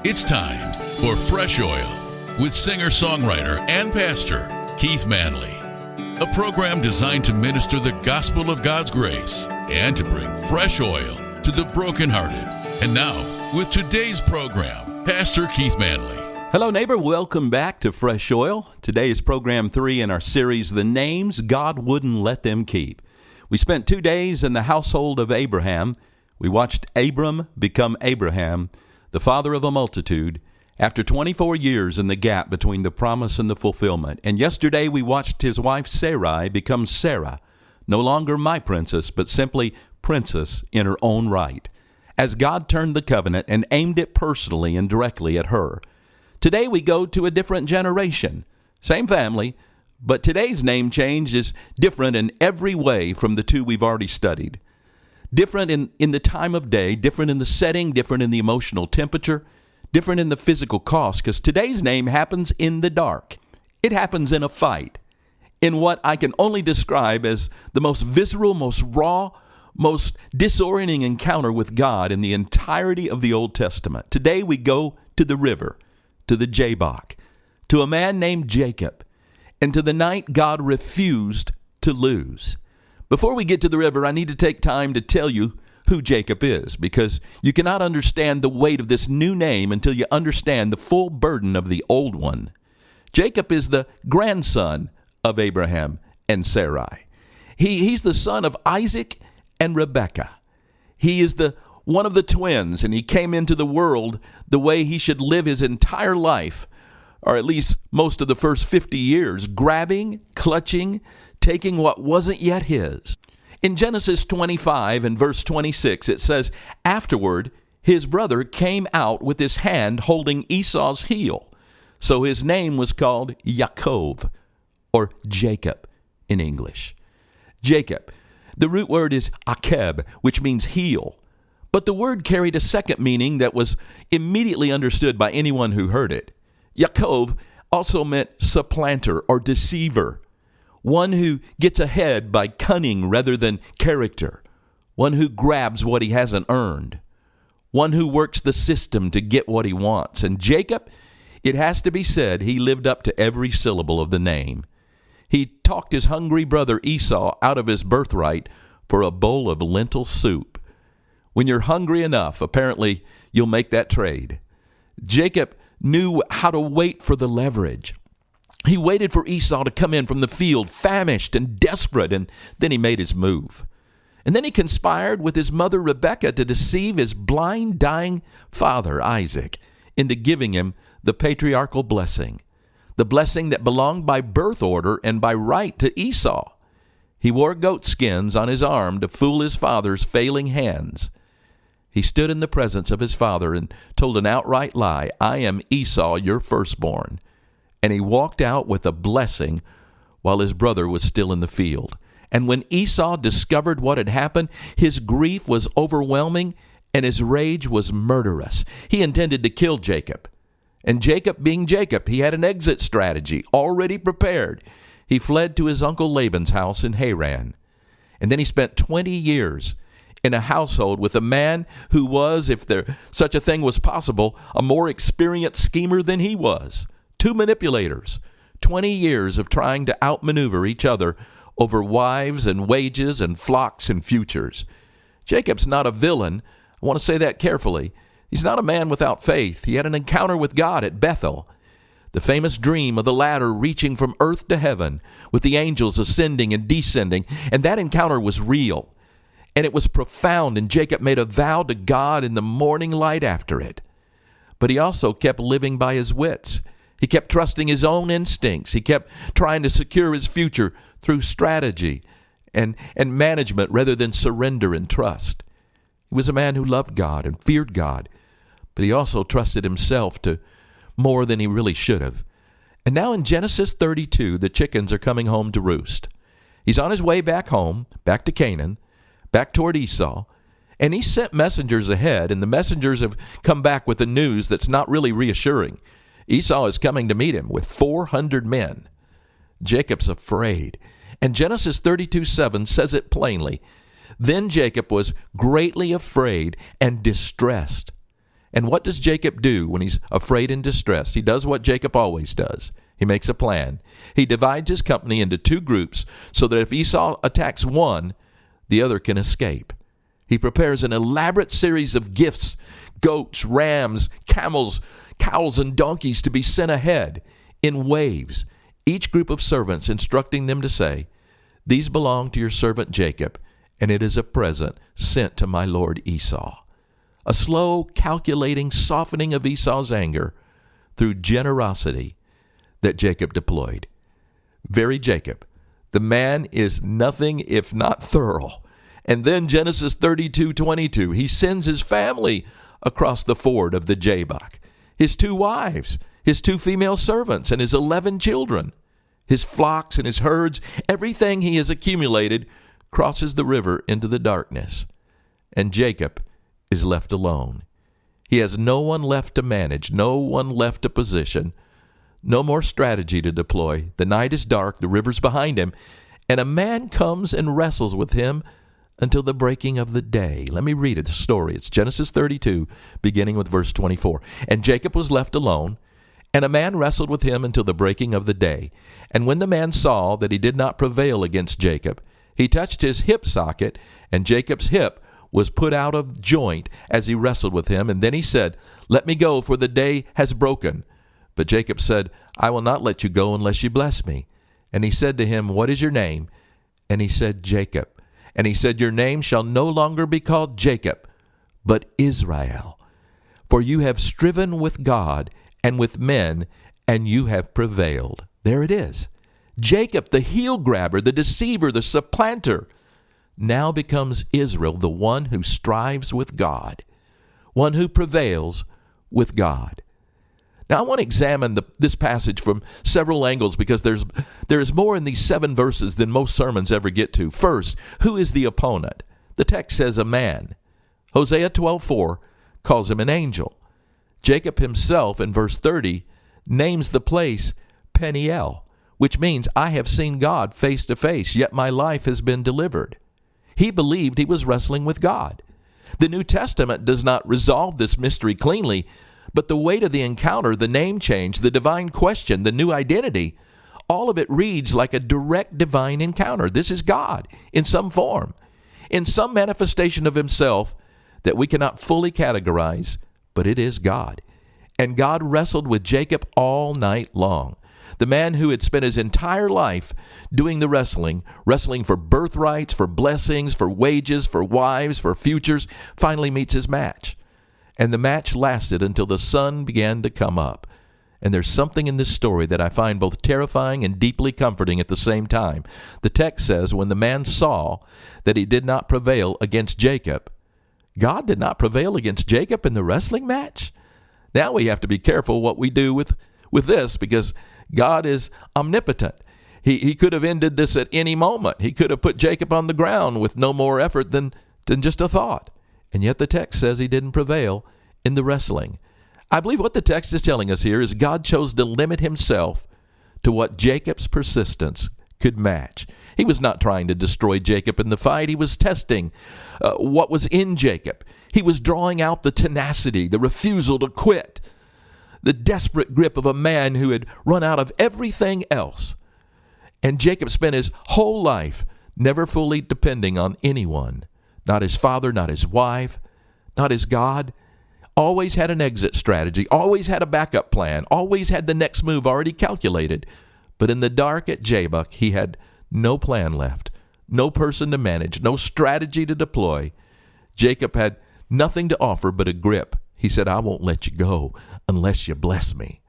It's time for Fresh Oil with singer-songwriter and pastor Keith Manley, a program designed to minister the gospel of God's grace and to bring fresh oil to the brokenhearted. And now, with today's program, Pastor Keith Manley. Hello, neighbor. Welcome back to Fresh Oil. Today is program 3 in our series, The Names God Wouldn't Let Them Keep. We spent 2 days in the household of Abraham. We watched Abram become Abraham, the father of a multitude, after 24 years in the gap between the promise and the fulfillment. And yesterday we watched his wife Sarai become Sarah, no longer my princess, but simply princess in her own right, as God turned the covenant and aimed it personally and directly at her. Today we go to a different generation, same family, but today's name change is different in every way from the two we've already studied. Different in the time of day, different in the setting, different in the emotional temperature, different in the physical cost, because today's name happens in the dark. It happens in a fight, in what I can only describe as the most visceral, most raw, most disorienting encounter with God in the entirety of the Old Testament. Today we go to the river, to the Jabbok, to a man named Jacob, and to the night God refused to lose. Before we get to the river, I need to take time to tell you who Jacob is, because you cannot understand the weight of this new name until you understand the full burden of the old one. Jacob is the grandson of Abraham and Sarai. He's the son of Isaac and Rebekah. He is one of the twins, and he came into the world the way he should live his entire life, or at least most of the first 50 years, grabbing, clutching, taking what wasn't yet his. In Genesis 25 and verse 26, it says, "Afterward, his brother came out with his hand holding Esau's heel. So his name was called Yaakov," or Jacob in English. Jacob. The root word is akeb, which means heel. But the word carried a second meaning that was immediately understood by anyone who heard it. Yaakov also meant supplanter or deceiver, one who gets ahead by cunning rather than character, one who grabs what he hasn't earned, one who works the system to get what he wants. And Jacob, it has to be said, he lived up to every syllable of the name. He talked his hungry brother Esau out of his birthright for a bowl of lentil soup. When you're hungry enough, apparently you'll make that trade. Jacob knew how to wait for the leverage. He waited for Esau to come in from the field, famished and desperate, and then he made his move. And then he conspired with his mother Rebekah to deceive his blind, dying father Isaac into giving him the patriarchal blessing, the blessing that belonged by birth order and by right to Esau. He wore goat skins on his arm to fool his father's failing hands. He stood in the presence of his father and told an outright lie, "I am Esau, your firstborn." And he walked out with a blessing while his brother was still in the field. And when Esau discovered what had happened, his grief was overwhelming and his rage was murderous. He intended to kill Jacob. And Jacob being Jacob, he had an exit strategy already prepared. He fled to his uncle Laban's house in Haran. And then he spent 20 years in a household with a man who was, if such a thing was possible, a more experienced schemer than he was. 2 manipulators, 20 years of trying to outmaneuver each other over wives and wages and flocks and futures. Jacob's not a villain. I want to say that carefully. He's not a man without faith. He had an encounter with God at Bethel. The famous dream of the ladder reaching from earth to heaven with the angels ascending and descending. And that encounter was real. And it was profound. And Jacob made a vow to God in the morning light after it. But he also kept living by his wits. He kept trusting his own instincts. He kept trying to secure his future through strategy and management rather than surrender and trust. He was a man who loved God and feared God, but he also trusted himself to more than he really should have. And now in Genesis 32, the chickens are coming home to roost. He's on his way back home, back to Canaan, back toward Esau, and he sent messengers ahead, and the messengers have come back with the news that's not really reassuring. Esau is coming to meet him with 400 men. Jacob's afraid. And Genesis 32:7 says it plainly. Then Jacob was greatly afraid and distressed. And what does Jacob do when he's afraid and distressed? He does what Jacob always does. He makes a plan. He divides his company into two groups so that if Esau attacks one, the other can escape. He prepares an elaborate series of gifts, goats, rams, camels, cows, and donkeys to be sent ahead in waves, each group of servants instructing them to say, "These belong to your servant Jacob, and it is a present sent to my lord Esau." A slow, calculating softening of Esau's anger through generosity that Jacob deployed. Very Jacob. The man is nothing if not thorough. And then Genesis 32:22, he sends his family across the ford of the Jabbok. His 2 wives, his 2 female servants, and his 11 children. His flocks and his herds, everything he has accumulated crosses the river into the darkness. And Jacob is left alone. He has no one left to manage, no one left to position, no more strategy to deploy. The night is dark, the river's behind him, and a man comes and wrestles with him until the breaking of the day. Let me read it, the story. It's Genesis 32, beginning with verse 24. And Jacob was left alone, and a man wrestled with him until the breaking of the day. And when the man saw that he did not prevail against Jacob, he touched his hip socket, and Jacob's hip was put out of joint as he wrestled with him. And then he said, "Let me go, for the day has broken." But Jacob said, "I will not let you go unless you bless me." And he said to him, "What is your name?" And he said, "Jacob." And he said, "Your name shall no longer be called Jacob, but Israel. For you have striven with God and with men, and you have prevailed." There it is. Jacob, the heel grabber, the deceiver, the supplanter, now becomes Israel, the one who strives with God, one who prevails with God. Now, I want to examine this passage from several angles because there is more in these 7 verses than most sermons ever get to. First, who is the opponent? The text says a man. Hosea 12:4 calls him an angel. Jacob himself, in verse 30, names the place Peniel, which means I have seen God face to face, yet my life has been delivered. He believed he was wrestling with God. The New Testament does not resolve this mystery cleanly, but the weight of the encounter, the name change, the divine question, the new identity, all of it reads like a direct divine encounter. This is God in some form, in some manifestation of himself that we cannot fully categorize, but it is God. And God wrestled with Jacob all night long. The man who had spent his entire life doing the wrestling for birthrights, for blessings, for wages, for wives, for futures, finally meets his match. And the match lasted until the sun began to come up. And there's something in this story that I find both terrifying and deeply comforting at the same time. The text says, when the man saw that he did not prevail against Jacob, God did not prevail against Jacob in the wrestling match? Now we have to be careful what we do with this, because God is omnipotent. He could have ended this at any moment. He could have put Jacob on the ground with no more effort than just a thought. And yet the text says he didn't prevail in the wrestling. I believe what the text is telling us here is God chose to limit himself to what Jacob's persistence could match. He was not trying to destroy Jacob in the fight. He was testing what was in Jacob. He was drawing out the tenacity, the refusal to quit, the desperate grip of a man who had run out of everything else. And Jacob spent his whole life never fully depending on anyone, not his father, not his wife, not his God. Always had an exit strategy, always had a backup plan, always had the next move already calculated. But in the dark at Jabbok, he had no plan left, no person to manage, no strategy to deploy. Jacob had nothing to offer but a grip. He said, "I won't let you go unless you bless me."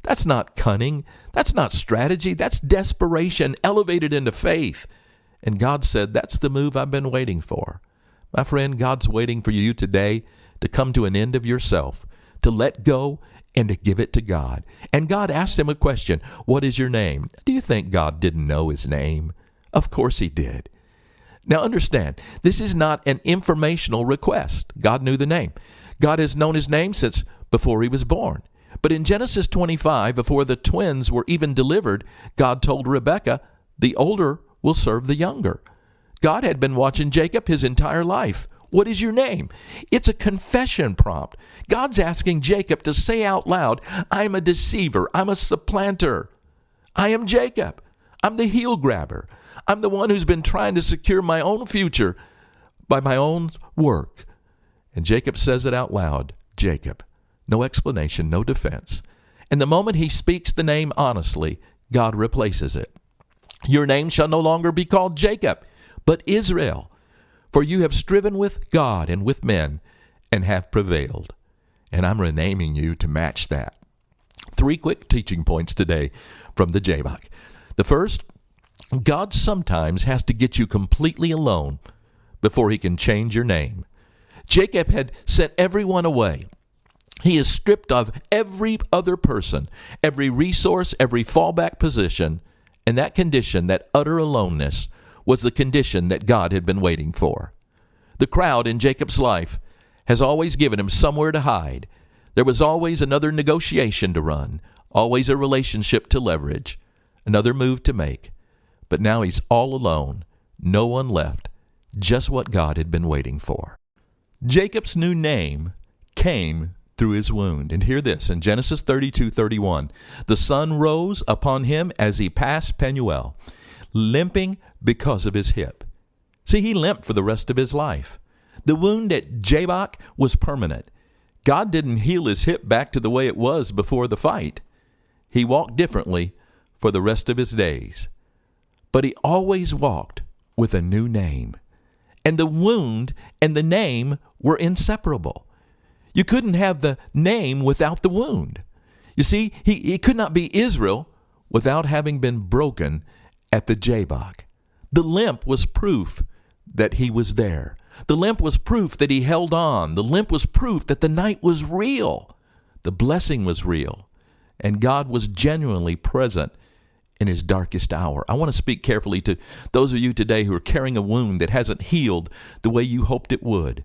That's not cunning. That's not strategy. That's desperation elevated into faith. And God said, that's the move I've been waiting for. My friend, God's waiting for you today to come to an end of yourself, to let go and to give it to God. And God asked him a question, "What is your name?" Do you think God didn't know his name? Of course he did. Now understand, this is not an informational request. God knew the name. God has known his name since before he was born. But in Genesis 25, before the twins were even delivered, God told Rebekah, the older will serve the younger. God had been watching Jacob his entire life, What is your name? It's a confession prompt. God's asking Jacob to say out loud, I'm a deceiver. I'm a supplanter. I am Jacob. I'm the heel grabber. I'm the one who's been trying to secure my own future by my own work. And Jacob says it out loud, Jacob. No explanation, no defense. And the moment he speaks the name honestly, God replaces it. Your name shall no longer be called Jacob, but Israel. For you have striven with God and with men and have prevailed. And I'm renaming you to match that. 3 quick teaching points today from the Jabbok. The first, God sometimes has to get you completely alone before he can change your name. Jacob had sent everyone away. He is stripped of every other person, every resource, every fallback position, and that condition, that utter aloneness, was the condition that God had been waiting for. The crowd in Jacob's life has always given him somewhere to hide. There was always another negotiation to run, always a relationship to leverage, another move to make. But now he's all alone, no one left, just what God had been waiting for. Jacob's new name came through his wound. And hear this, in Genesis 32:31, the sun rose upon him as he passed Penuel, limping because of his hip. See, he limped for the rest of his life. The wound at Jabbok was permanent. God didn't heal his hip back to the way it was before the fight. He walked differently for the rest of his days. But he always walked with a new name. And the wound and the name were inseparable. You couldn't have the name without the wound. You see, he could not be Israel without having been broken at the Jabbok. The limp was proof that he was there. The limp was proof that he held on. The limp was proof that the night was real. The blessing was real. And God was genuinely present in his darkest hour. I want to speak carefully to those of you today who are carrying a wound that hasn't healed the way you hoped it would.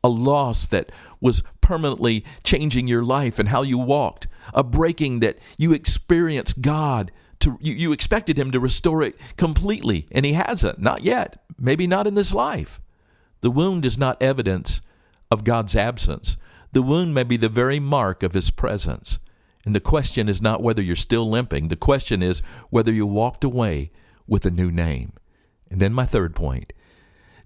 A loss that was permanently changing your life and how you walked. A breaking that you experienced God. You expected him to restore it completely, and he hasn't. Not yet. Maybe not in this life. The wound is not evidence of God's absence. The wound may be the very mark of his presence. And the question is not whether you're still limping. The question is whether you walked away with a new name. And then my third point.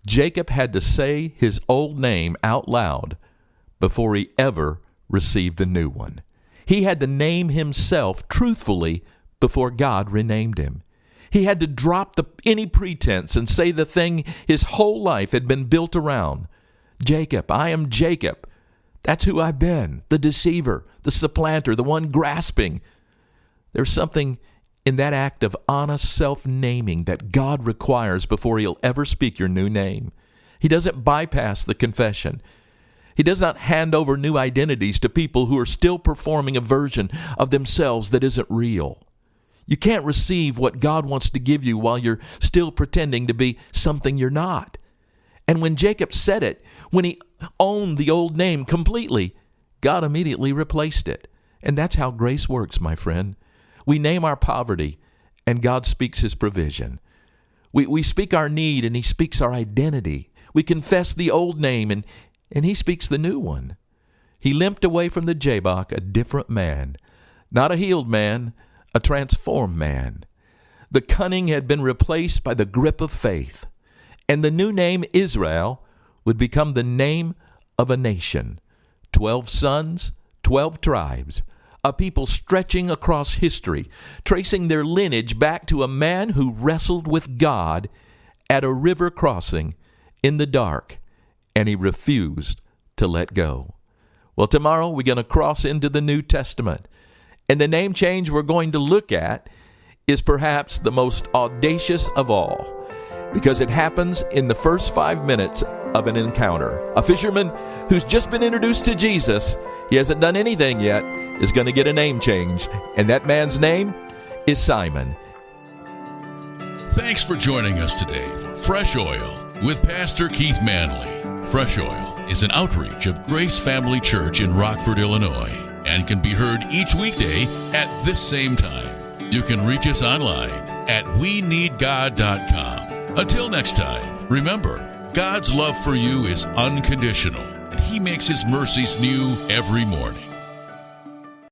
Jacob had to say his old name out loud before he ever received the new one. He had to name himself truthfully before God renamed him. He had to drop any pretense and say the thing his whole life had been built around. Jacob, I am Jacob. That's who I've been, the deceiver, the supplanter, the one grasping. There's something in that act of honest self-naming that God requires before he'll ever speak your new name. He doesn't bypass the confession. He does not hand over new identities to people who are still performing a version of themselves that isn't real. You can't receive what God wants to give you while you're still pretending to be something you're not. And when Jacob said it, when he owned the old name completely, God immediately replaced it. And that's how grace works, my friend. We name our poverty, and God speaks his provision. We speak our need, and he speaks our identity. We confess the old name, and he speaks the new one. He limped away from the Jabbok a different man, not a healed man, a transformed man. The cunning had been replaced by the grip of faith, and the new name Israel would become the name of a nation. 12 sons, 12 tribes, a people stretching across history, tracing their lineage back to a man who wrestled with God at a river crossing in the dark, and he refused to let go. Well, tomorrow we're going to cross into the New Testament. And the name change we're going to look at is perhaps the most audacious of all, because it happens in the first 5 minutes of an encounter. A fisherman who's just been introduced to Jesus, he hasn't done anything yet, is going to get a name change. And that man's name is Simon. Thanks for joining us today for Fresh Oil with Pastor Keith Manley. Fresh Oil is an outreach of Grace Family Church in Rockford, Illinois, and can be heard each weekday at this same time. You can reach us online at weneedgod.com. Until next time, remember, God's love for you is unconditional, and He makes His mercies new every morning.